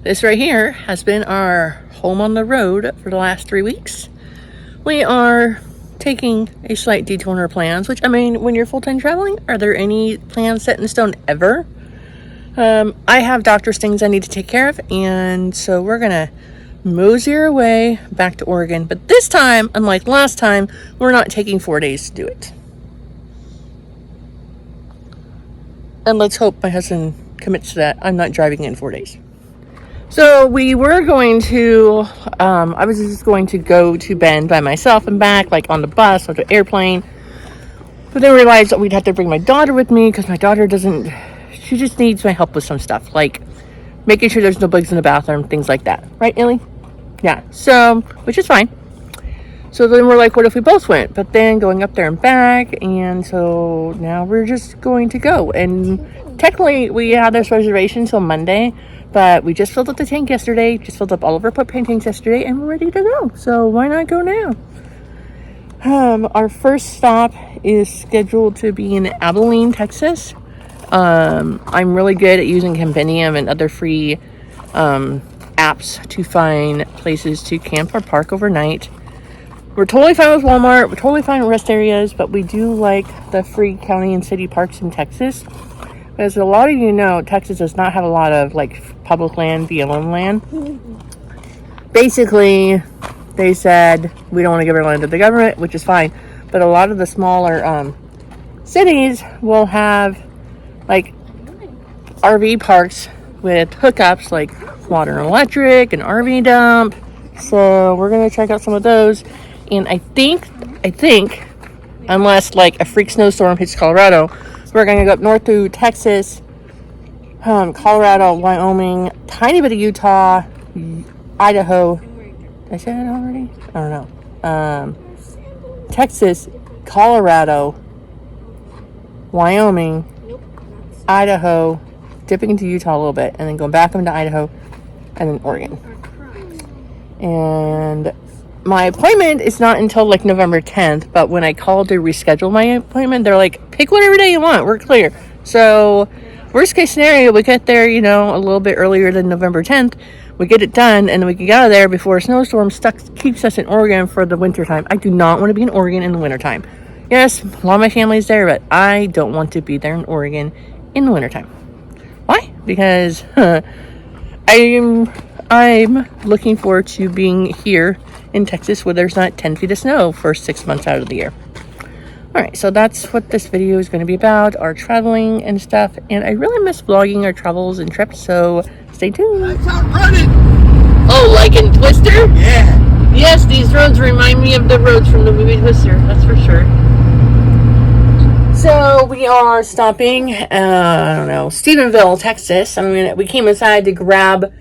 This right here has been our home on the road for the last 3 weeks. We are taking a slight detour in our plans, which, I mean, when you're full-time traveling, are there any plans set in stone ever? I have doctor's things I need to take care of, and so we're gonna mosey our way back to Oregon. But this time, unlike last time, we're not taking 4 days to do it. And let's hope my husband commits to that. I'm not driving in 4 days. So we were going to, I was just going to go to Bend by myself and back, like on the bus or the airplane. But then realized that we'd have to bring my daughter with me because my daughter she just needs my help with some stuff, like making sure there's no bugs in the bathroom, things like that. Right, Ellie? Yeah, so, which is fine. So then we're like, what if we both went? But then going up there and back, and so now we're just going to go. And technically, we had this reservation till Monday, but we just filled up the tank yesterday, just filled up all of our propane tanks yesterday, and we're ready to go. So why not go now? Our first stop is scheduled to be in Abilene, Texas. I'm really good at using Compendium and other free apps to find places to camp or park overnight. We're totally fine with Walmart. We're totally fine with rest areas, but we do like the free county and city parks in Texas. As a lot of you know, Texas does not have a lot of like public land, BLM land. Basically, they said we don't want to give our land to the government, which is fine. But a lot of the smaller cities will have like RV parks with hookups like water and electric and RV dump. So we're gonna check out some of those. And I think, unless like a freak snowstorm hits Colorado, we're gonna go up north through Texas, Colorado, Wyoming, tiny bit of Utah, Idaho. Did I say that already? I don't know. Texas, Colorado, Wyoming, Idaho, dipping into Utah a little bit, and then going back into Idaho, and then Oregon. And my appointment is not until like November 10th, but when I called to reschedule my appointment, they're like, pick whatever day you want, we're clear. So worst case scenario, we get there, a little bit earlier than November 10th, we get it done, and then we can get out of there before a snowstorm keeps us in Oregon for the wintertime. I do not want to be in Oregon in the wintertime. Yes, a lot of my family's there, but I don't want to be there in Oregon in the wintertime. Why? Because I'm looking forward to being here in Texas where there's not 10 feet of snow for 6 months out of the year. Alright, so that's what this video is going to be about, our traveling and stuff. And I really miss vlogging our travels and trips, so stay tuned. That's out running! Oh, like in Twister? Yeah. Yes, these roads remind me of the roads from the movie Twister, that's for sure. So we are stopping, Stephenville, Texas. We came inside to grab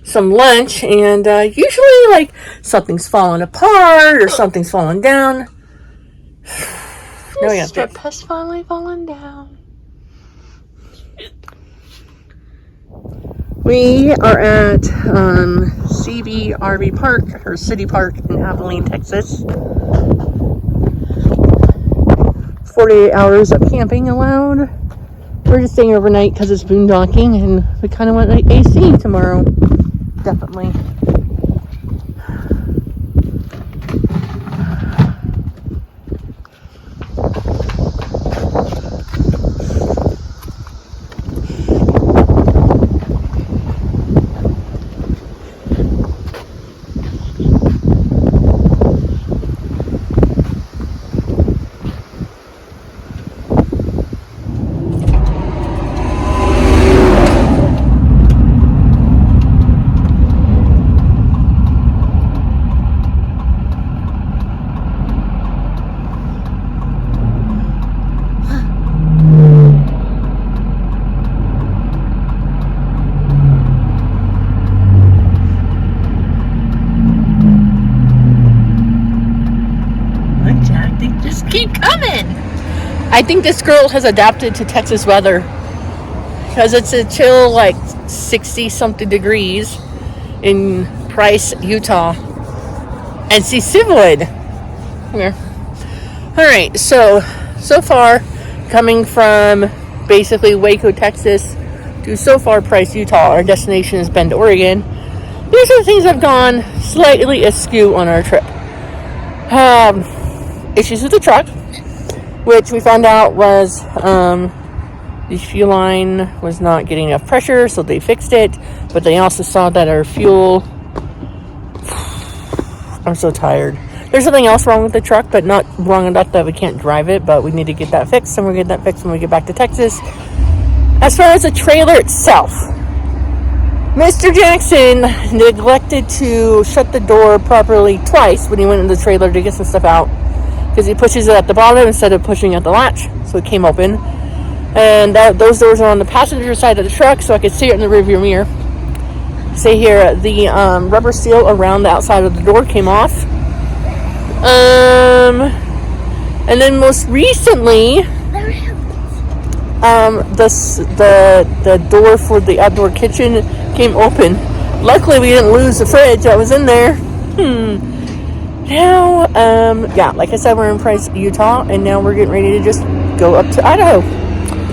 some lunch, and usually like something's falling apart or something's falling down. The strip has finally fallen down. We are at CV RV Park, or City Park in Abilene, Texas. 48 hours of camping allowed. We're just staying overnight because it's boondocking, and we kind of want like AC tomorrow. Definitely. Keep coming. I think this girl has adapted to Texas weather because it's a chill like 60 something degrees in Price, Utah, and see Civilwood here. All right, so far coming from basically Waco, Texas to so far Price, Utah. Our destination is Bend, Oregon. These are the things that have gone slightly askew on our trip. Issues with the truck, which we found out was the fuel line was not getting enough pressure, so they fixed it. But they also saw that our fuel... I'm so tired. There's something else wrong with the truck, but not wrong enough that we can't drive it. But we need to get that fixed, and we'll get that fixed when we get back to Texas. As far as the trailer itself, Mr. Jackson neglected to shut the door properly twice when he went in the trailer to get some stuff out, because he pushes it at the bottom instead of pushing at the latch, so it came open. And those doors are on the passenger side of the truck, so I could see it in the rearview mirror. See here, the rubber seal around the outside of the door came off. And then most recently, the door for the outdoor kitchen came open. Luckily, we didn't lose the fridge that was in there. Now, yeah, like I said, we're in Price, Utah, and now we're getting ready to just go up to Idaho.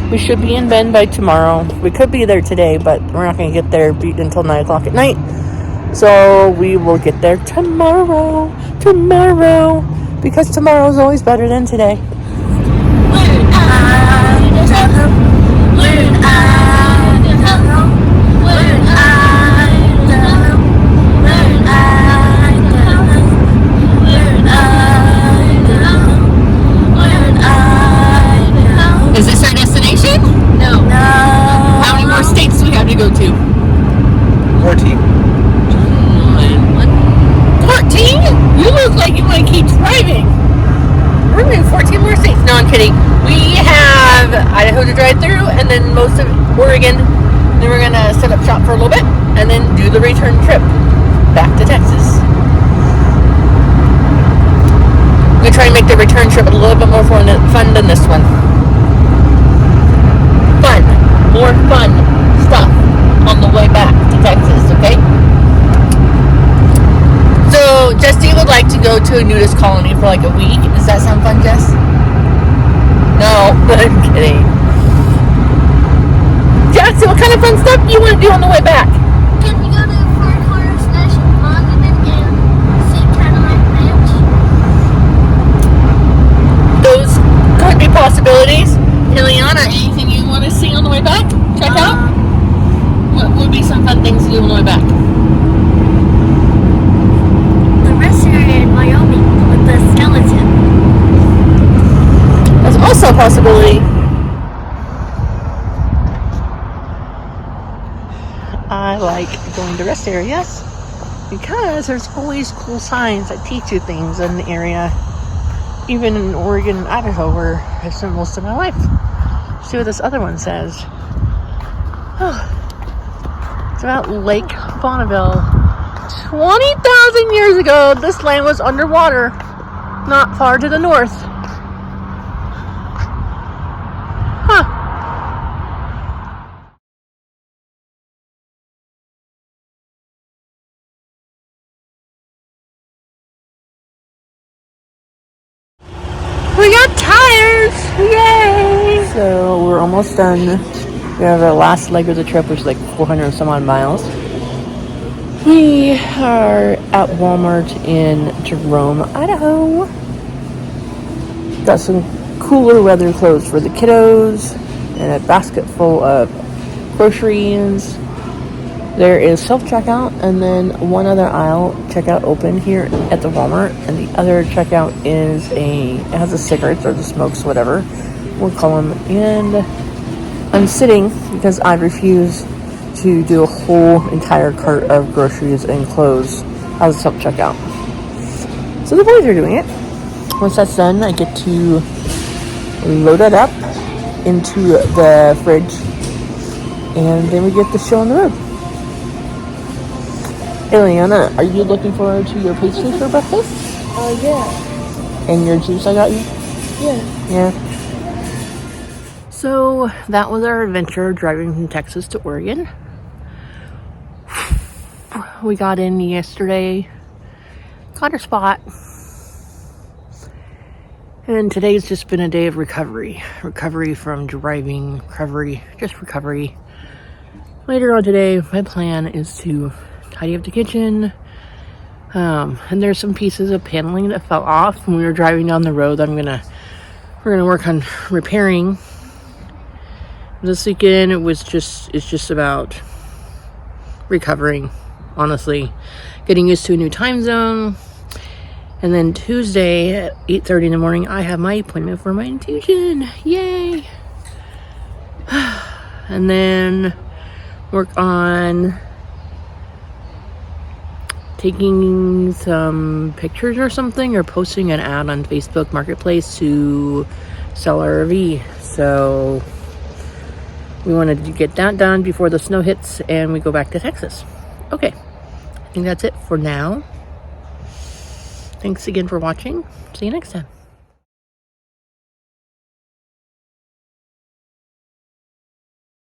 We should be in Bend by tomorrow. We could be there today, but we're not going to get there until 9 o'clock at night. So we will get there tomorrow, because tomorrow is always better than today. Is this our destination? No. How many more states do we have to go to? 14. 14? You look like you want to keep driving. We're going to 14 more states. No, I'm kidding. We have Idaho to drive through, and then most of Oregon. Then we're going to set up shop for a little bit, and then do the return trip back to Texas. We try and make the return trip a little bit more fun than this one. More fun stuff on the way back to Texas, okay? So, Justine would like to go to a nudist colony for like a week. Does that sound fun, Jess? No, I'm kidding. Jackson, what kind of fun stuff do you want to do on the way back? Can we go to the Four Corners National Monument and see Cadillac Ranch? Those could be possibilities. Ileana, anything you want to see on the way back? Check out? What would be some fun things to do on the way back? The rest area in Wyoming with the skeleton. That's also a possibility. I like going to rest areas because there's always cool signs that teach you things in the area. Even in Oregon and Idaho, where I spent most of my life. See what this other one says. Oh, it's about Lake Bonneville. 20,000 years ago, this land was underwater, not far to the north. Huh. We got tires! Yay! So we're almost done. We have our last leg of the trip, which is like 400 and some odd miles. We are at Walmart in Jerome, Idaho. Got some cooler weather clothes for the kiddos and a basket full of groceries. There is self-checkout and then one other aisle checkout open here at the Walmart, and the other checkout is it has the cigarettes or the smokes, whatever we'll call them. And I'm sitting because I refuse to do a whole entire cart of groceries and clothes as a self-checkout. So the boys are doing it. Once that's done, I get to load it up into the fridge, and then we get the show on the road. Ileana, are you looking forward to your pastry for breakfast? Yeah. And your juice I got you? Yeah. Yeah. So that was our adventure driving from Texas to Oregon. We got in yesterday, got our spot. And today's just been a day of recovery. Recovery from driving, recovery. later on today, my plan is to tidy up the kitchen. And there's some pieces of paneling that fell off when we were driving down the road that we're gonna work on repairing. This weekend it's just about recovering, honestly, getting used to a new time zone. And then Tuesday at 8:30 in the morning, I have my appointment for my infusion. Yay! And then work on taking some pictures or something, or posting an ad on Facebook Marketplace to sell our RV. So we wanted to get that done before the snow hits and we go back to Texas. Okay, I think that's it for now. Thanks again for watching. See you next time.